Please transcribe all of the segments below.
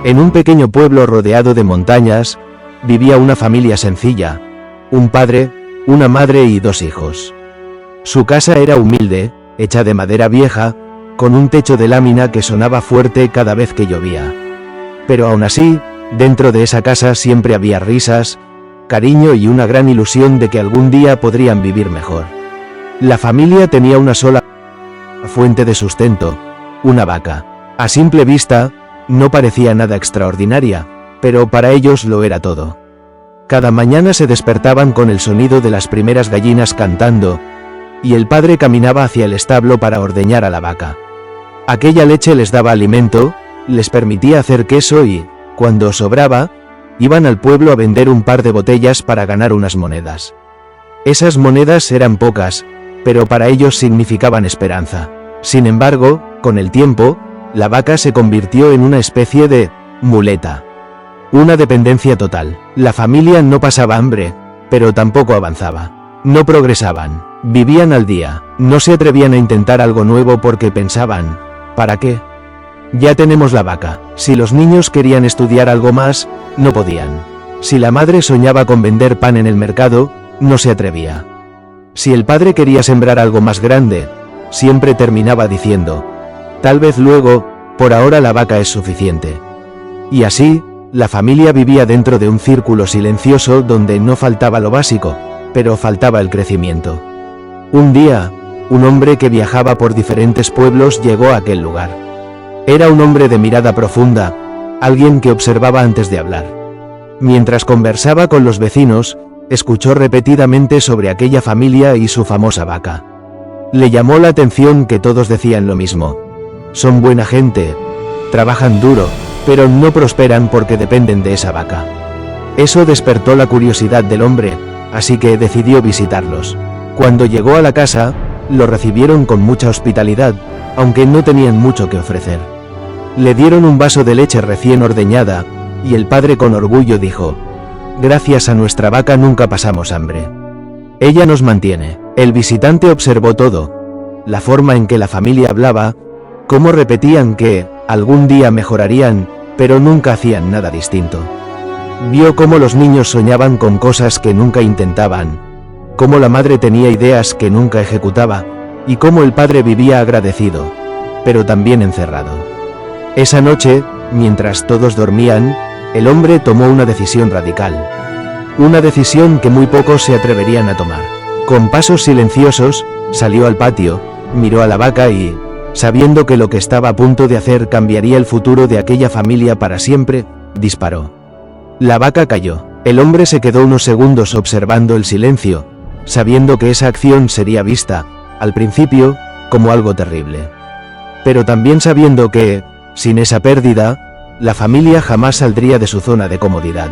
En un pequeño pueblo rodeado de montañas, vivía una familia sencilla, un padre, una madre y 2 hijos. Su casa era humilde, hecha de madera vieja, con un techo de lámina que sonaba fuerte cada vez que llovía. Pero aún así, dentro de esa casa siempre había risas, cariño y una gran ilusión de que algún día podrían vivir mejor. La familia tenía una sola fuente de sustento, una vaca. A simple vista, no parecía nada extraordinaria, pero para ellos lo era todo. Cada mañana se despertaban con el sonido de las primeras gallinas cantando, y el padre caminaba hacia el establo para ordeñar a la vaca. Aquella leche les daba alimento, les permitía hacer queso y, cuando sobraba, iban al pueblo a vender un par de botellas para ganar unas monedas. Esas monedas eran pocas, pero para ellos significaban esperanza. Sin embargo, con el tiempo, la vaca se convirtió en una especie de muleta. Una dependencia total. La familia no pasaba hambre, pero tampoco avanzaba. No progresaban, vivían al día, no se atrevían a intentar algo nuevo porque pensaban, ¿para qué? Ya tenemos la vaca. Si los niños querían estudiar algo más, no podían. Si la madre soñaba con vender pan en el mercado, no se atrevía. Si el padre quería sembrar algo más grande, siempre terminaba diciendo, tal vez luego, por ahora la vaca es suficiente. Y así, la familia vivía dentro de un círculo silencioso donde no faltaba lo básico, pero faltaba el crecimiento. Un día, un hombre que viajaba por diferentes pueblos llegó a aquel lugar. Era un hombre de mirada profunda, alguien que observaba antes de hablar. Mientras conversaba con los vecinos, escuchó repetidamente sobre aquella familia y su famosa vaca. Le llamó la atención que todos decían lo mismo. Son buena gente, trabajan duro, pero no prosperan porque dependen de esa vaca. Eso despertó la curiosidad del hombre, así que decidió visitarlos. Cuando llegó a la casa, lo recibieron con mucha hospitalidad, aunque no tenían mucho que ofrecer. Le dieron un vaso de leche recién ordeñada, y el padre con orgullo dijo, gracias a nuestra vaca nunca pasamos hambre. Ella nos mantiene. El visitante observó todo, la forma en que la familia hablaba, cómo repetían que algún día mejorarían, pero nunca hacían nada distinto. Vio cómo los niños soñaban con cosas que nunca intentaban, cómo la madre tenía ideas que nunca ejecutaba, y cómo el padre vivía agradecido, pero también encerrado. Esa noche, mientras todos dormían, el hombre tomó una decisión radical. Una decisión que muy pocos se atreverían a tomar. Con pasos silenciosos, salió al patio, miró a la vaca y, sabiendo que lo que estaba a punto de hacer cambiaría el futuro de aquella familia para siempre, disparó. La vaca cayó. El hombre se quedó unos segundos observando el silencio, sabiendo que esa acción sería vista, al principio, como algo terrible. Pero también sabiendo que, sin esa pérdida, la familia jamás saldría de su zona de comodidad.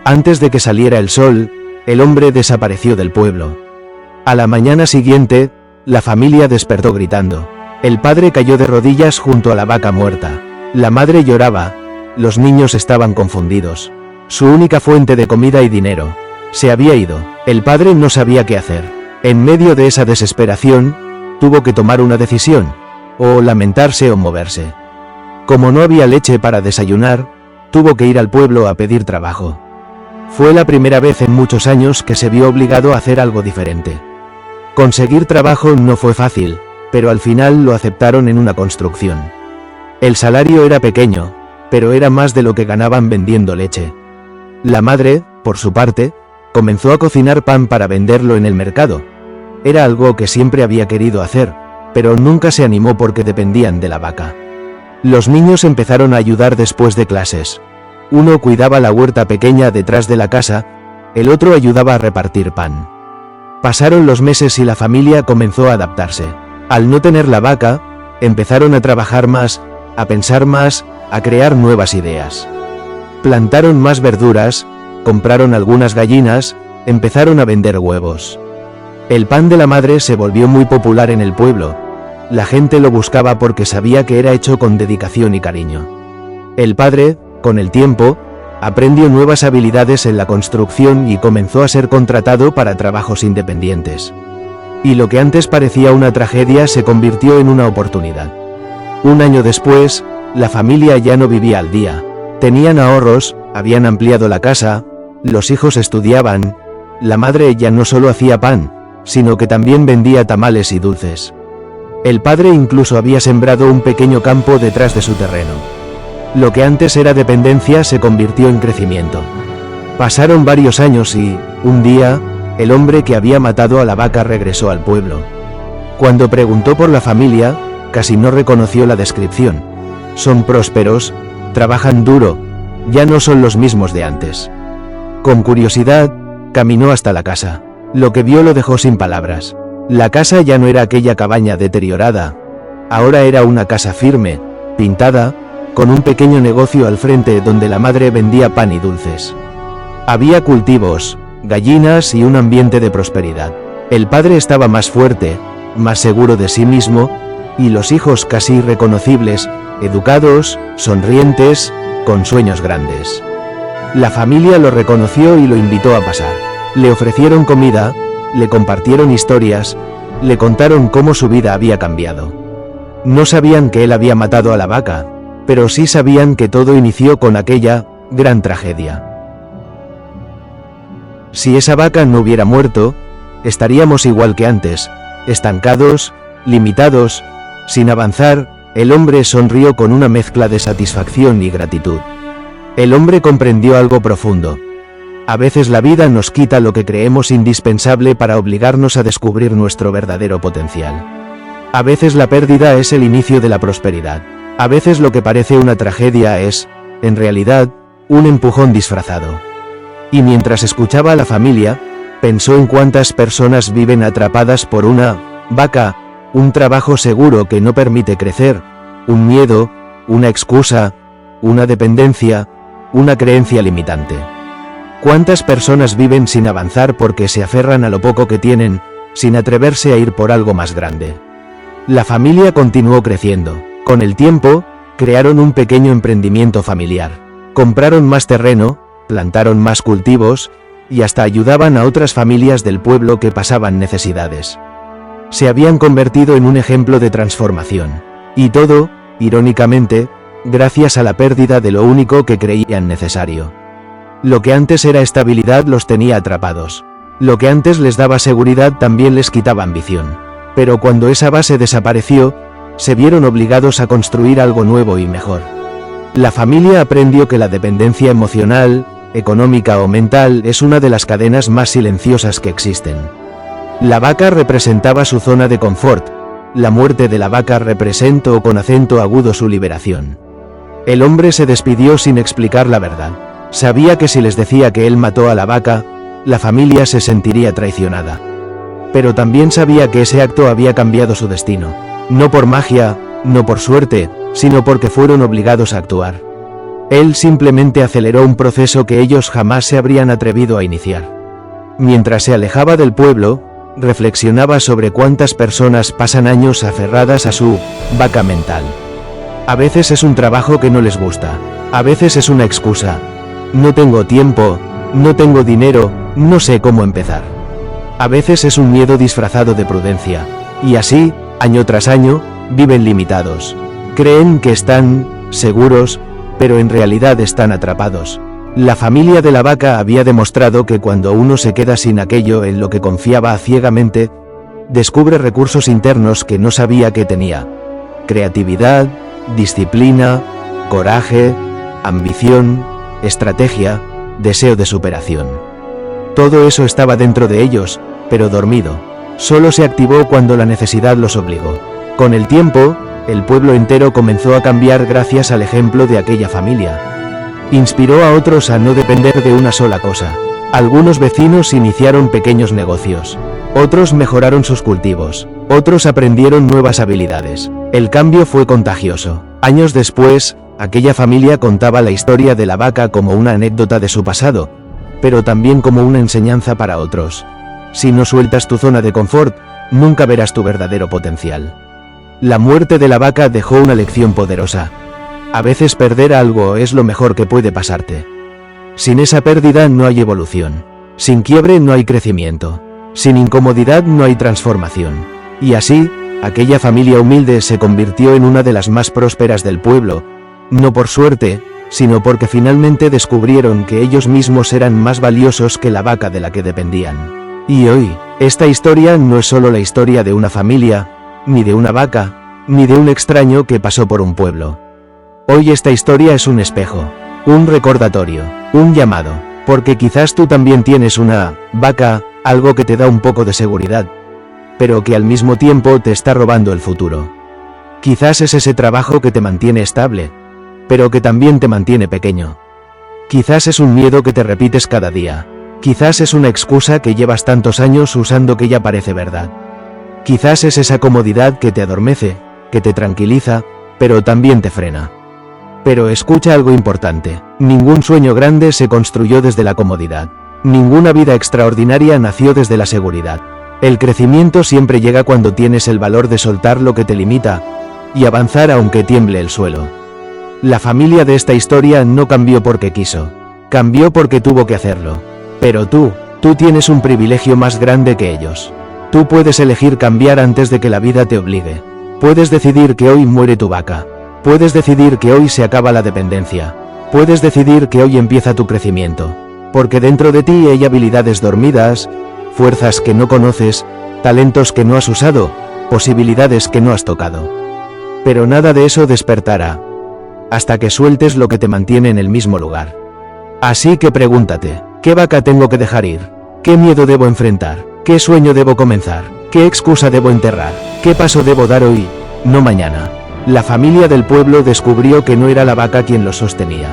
Antes de que saliera el sol, el hombre desapareció del pueblo. A la mañana siguiente, la familia despertó gritando. El padre cayó de rodillas junto a la vaca muerta. La madre lloraba, los niños estaban confundidos. Su única fuente de comida y dinero se había ido. El padre no sabía qué hacer. En medio de esa desesperación, tuvo que tomar una decisión, o lamentarse o moverse. Como no había leche para desayunar, tuvo que ir al pueblo a pedir trabajo. Fue la primera vez en muchos años que se vio obligado a hacer algo diferente. Conseguir trabajo no fue fácil, pero al final lo aceptaron en una construcción. El salario era pequeño, pero era más de lo que ganaban vendiendo leche. La madre, por su parte, comenzó a cocinar pan para venderlo en el mercado. Era algo que siempre había querido hacer, pero nunca se animó porque dependían de la vaca. Los niños empezaron a ayudar después de clases. Uno cuidaba la huerta pequeña detrás de la casa, el otro ayudaba a repartir pan. Pasaron los meses y la familia comenzó a adaptarse. Al no tener la vaca, empezaron a trabajar más, a pensar más, a crear nuevas ideas. Plantaron más verduras, compraron algunas gallinas, empezaron a vender huevos. El pan de la madre se volvió muy popular en el pueblo. La gente lo buscaba porque sabía que era hecho con dedicación y cariño. El padre, con el tiempo, aprendió nuevas habilidades en la construcción y comenzó a ser contratado para trabajos independientes. Y lo que antes parecía una tragedia se convirtió en una oportunidad. Un año después, la familia ya no vivía al día. Tenían ahorros, habían ampliado la casa, los hijos estudiaban, la madre ya no solo hacía pan, sino que también vendía tamales y dulces. El padre incluso había sembrado un pequeño campo detrás de su terreno. Lo que antes era dependencia se convirtió en crecimiento. Pasaron varios años y, un día, el hombre que había matado a la vaca regresó al pueblo. Cuando preguntó por la familia, casi no reconoció la descripción. Son prósperos, trabajan duro, ya no son los mismos de antes. Con curiosidad, caminó hasta la casa. Lo que vio lo dejó sin palabras. La casa ya no era aquella cabaña deteriorada. Ahora era una casa firme, pintada, con un pequeño negocio al frente donde la madre vendía pan y dulces. Había cultivos, gallinas y un ambiente de prosperidad. El padre estaba más fuerte, más seguro de sí mismo, y los hijos casi irreconocibles, educados, sonrientes, con sueños grandes. La familia lo reconoció y lo invitó a pasar. Le ofrecieron comida, le compartieron historias, le contaron cómo su vida había cambiado. No sabían que él había matado a la vaca, pero sí sabían que todo inició con aquella gran tragedia. Si esa vaca no hubiera muerto, estaríamos igual que antes, estancados, limitados, sin avanzar. El hombre sonrió con una mezcla de satisfacción y gratitud. El hombre comprendió algo profundo. A veces la vida nos quita lo que creemos indispensable para obligarnos a descubrir nuestro verdadero potencial. A veces la pérdida es el inicio de la prosperidad. A veces lo que parece una tragedia es, en realidad, un empujón disfrazado. Y mientras escuchaba a la familia, pensó en cuántas personas viven atrapadas por una vaca, un trabajo seguro que no permite crecer, un miedo, una excusa, una dependencia, una creencia limitante. ¿Cuántas personas viven sin avanzar porque se aferran a lo poco que tienen, sin atreverse a ir por algo más grande? La familia continuó creciendo. Con el tiempo, crearon un pequeño emprendimiento familiar. Compraron más terreno, plantaron más cultivos, y hasta ayudaban a otras familias del pueblo que pasaban necesidades. Se habían convertido en un ejemplo de transformación. Y todo, irónicamente, gracias a la pérdida de lo único que creían necesario. Lo que antes era estabilidad los tenía atrapados. Lo que antes les daba seguridad también les quitaba ambición. Pero cuando esa base desapareció, se vieron obligados a construir algo nuevo y mejor. La familia aprendió que la dependencia emocional, económica o mental es una de las cadenas más silenciosas que existen. La vaca representaba su zona de confort. La muerte de la vaca representó con acento agudo su liberación. El hombre se despidió sin explicar la verdad. Sabía que si les decía que él mató a la vaca, la familia se sentiría traicionada. Pero también sabía que ese acto había cambiado su destino. No por magia, no por suerte, sino porque fueron obligados a actuar. Él simplemente aceleró un proceso que ellos jamás se habrían atrevido a iniciar. Mientras se alejaba del pueblo, reflexionaba sobre cuántas personas pasan años aferradas a su vaca mental. A veces es un trabajo que no les gusta, a veces es una excusa. No tengo tiempo, no tengo dinero, no sé cómo empezar. A veces es un miedo disfrazado de prudencia. Y así, año tras año, viven limitados. Creen que están seguros, pero en realidad están atrapados. La familia de la vaca había demostrado que cuando uno se queda sin aquello en lo que confiaba ciegamente, descubre recursos internos que no sabía que tenía. Creatividad, disciplina, coraje, ambición, estrategia, deseo de superación. Todo eso estaba dentro de ellos, pero dormido. Solo se activó cuando la necesidad los obligó. Con el tiempo, el pueblo entero comenzó a cambiar gracias al ejemplo de aquella familia. Inspiró a otros a no depender de una sola cosa. Algunos vecinos iniciaron pequeños negocios. Otros mejoraron sus cultivos. Otros aprendieron nuevas habilidades. El cambio fue contagioso. Años después, aquella familia contaba la historia de la vaca como una anécdota de su pasado, pero también como una enseñanza para otros. Si no sueltas tu zona de confort, nunca verás tu verdadero potencial. La muerte de la vaca dejó una lección poderosa. A veces perder algo es lo mejor que puede pasarte. Sin esa pérdida no hay evolución. Sin quiebre no hay crecimiento. Sin incomodidad no hay transformación. Y así, aquella familia humilde se convirtió en una de las más prósperas del pueblo, no por suerte, sino porque finalmente descubrieron que ellos mismos eran más valiosos que la vaca de la que dependían. Y hoy, esta historia no es solo la historia de una familia, ni de una vaca, ni de un extraño que pasó por un pueblo. Hoy esta historia es un espejo, un recordatorio, un llamado, porque quizás tú también tienes una vaca, algo que te da un poco de seguridad, pero que al mismo tiempo te está robando el futuro. Quizás es ese trabajo que te mantiene estable, pero que también te mantiene pequeño. Quizás es un miedo que te repites cada día. Quizás es una excusa que llevas tantos años usando que ya parece verdad. Quizás es esa comodidad que te adormece, que te tranquiliza, pero también te frena. Pero escucha algo importante. Ningún sueño grande se construyó desde la comodidad. Ninguna vida extraordinaria nació desde la seguridad. El crecimiento siempre llega cuando tienes el valor de soltar lo que te limita y avanzar aunque tiemble el suelo. La familia de esta historia no cambió porque quiso. Cambió porque tuvo que hacerlo. Pero tú tienes un privilegio más grande que ellos. Tú puedes elegir cambiar antes de que la vida te obligue. Puedes decidir que hoy muere tu vaca. Puedes decidir que hoy se acaba la dependencia. Puedes decidir que hoy empieza tu crecimiento. Porque dentro de ti hay habilidades dormidas, fuerzas que no conoces, talentos que no has usado, posibilidades que no has tocado. Pero nada de eso despertará hasta que sueltes lo que te mantiene en el mismo lugar. Así que pregúntate, ¿qué vaca tengo que dejar ir? ¿Qué miedo debo enfrentar? ¿Qué sueño debo comenzar? ¿Qué excusa debo enterrar? ¿Qué paso debo dar hoy, no mañana? La familia del pueblo descubrió que no era la vaca quien los sostenía.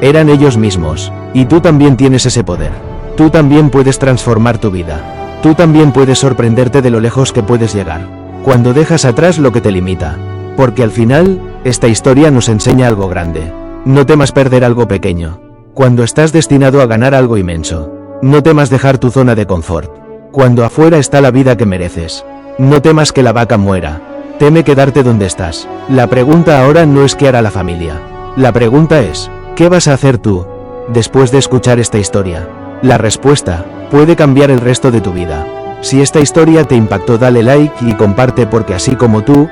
Eran ellos mismos, y tú también tienes ese poder. Tú también puedes transformar tu vida. Tú también puedes sorprenderte de lo lejos que puedes llegar, cuando dejas atrás lo que te limita. Porque al final, esta historia nos enseña algo grande. No temas perder algo pequeño, cuando estás destinado a ganar algo inmenso. No temas dejar tu zona de confort, cuando afuera está la vida que mereces. No temas que la vaca muera. Teme quedarte donde estás. La pregunta ahora no es qué hará la familia. La pregunta es, ¿qué vas a hacer tú, después de escuchar esta historia? La respuesta puede cambiar el resto de tu vida. Si esta historia te impactó, dale like y comparte, porque así como tú,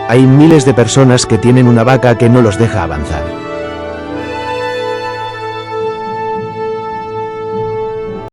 hay miles de personas que tienen una vaca que no los deja avanzar.